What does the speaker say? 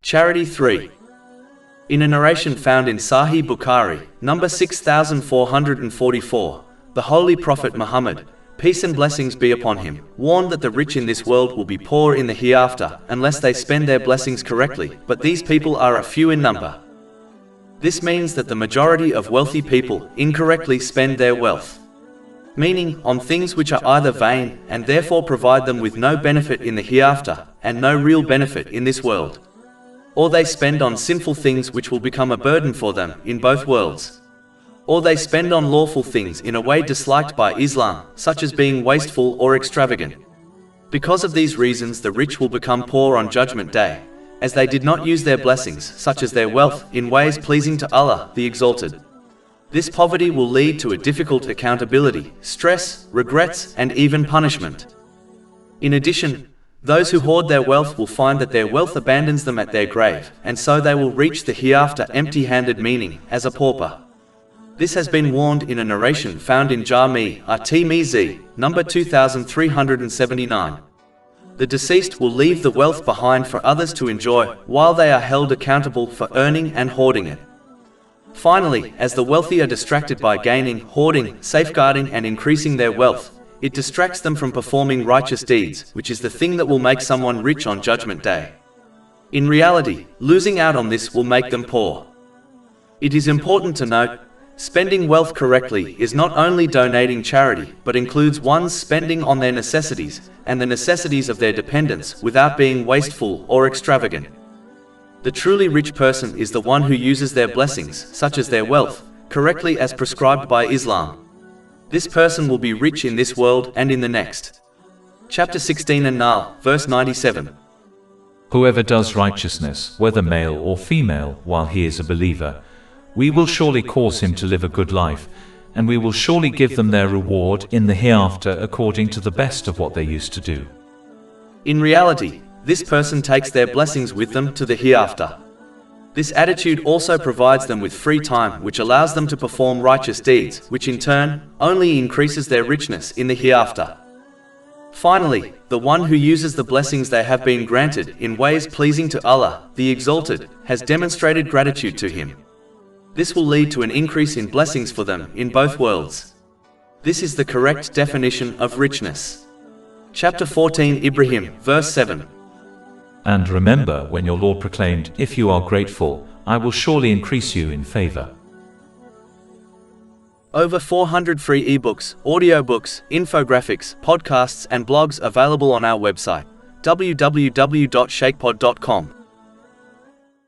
Charity 3. In a narration found in Sahih Bukhari, number 6444, the Holy Prophet Muhammad, peace and blessings be upon him, warned that the rich in this world will be poor in the hereafter unless they spend their blessings correctly, but these people are a few in number. This means that the majority of wealthy people incorrectly spend their wealth, meaning on things which are either vain and therefore provide them with no benefit in the hereafter and no real benefit in this world, or they spend on sinful things which will become a burden for them in both worlds, or they spend on lawful things in a way disliked by Islam, such as being wasteful or extravagant. Because of these reasons, the rich will become poor on Judgment Day, as they did not use their blessings, such as their wealth, in ways pleasing to Allah, the Exalted. This poverty will lead to a difficult accountability, stress, regrets, and even punishment. In addition, those who hoard their wealth will find that their wealth abandons them at their grave, and so they will reach the hereafter empty-handed, meaning as a pauper. This has been warned in a narration found in Jami' at-Tirmidhi, number 2379. The deceased will leave the wealth behind for others to enjoy, while they are held accountable for earning and hoarding it. Finally, as the wealthy are distracted by gaining, hoarding, safeguarding, and increasing their wealth, it distracts them from performing righteous deeds, which is the thing that will make someone rich on Judgment Day. In reality, losing out on this will make them poor. It is important to note, spending wealth correctly is not only donating charity, but includes one's spending on their necessities and the necessities of their dependents without being wasteful or extravagant. The truly rich person is the one who uses their blessings, such as their wealth, correctly as prescribed by Islam. This person will be rich in this world and in the next. Chapter 16 An-Nahl, verse 97. Whoever does righteousness, whether male or female, while he is a believer, we will surely cause him to live a good life, and we will surely give them their reward in the hereafter according to the best of what they used to do. In reality, this person takes their blessings with them to the hereafter. This attitude also provides them with free time, which allows them to perform righteous deeds, which in turn only increases their richness in the hereafter. Finally, the one who uses the blessings they have been granted in ways pleasing to Allah, the Exalted, has demonstrated gratitude to Him. This will lead to an increase in blessings for them in both worlds. This is the correct definition of richness. Chapter 14 Ibrahim, verse 7. And remember when your Lord proclaimed, "If you are grateful, I will surely increase you in favor." Over 400 free ebooks, audiobooks, infographics, podcasts, and blogs available on our website, www.shaykhpod.com.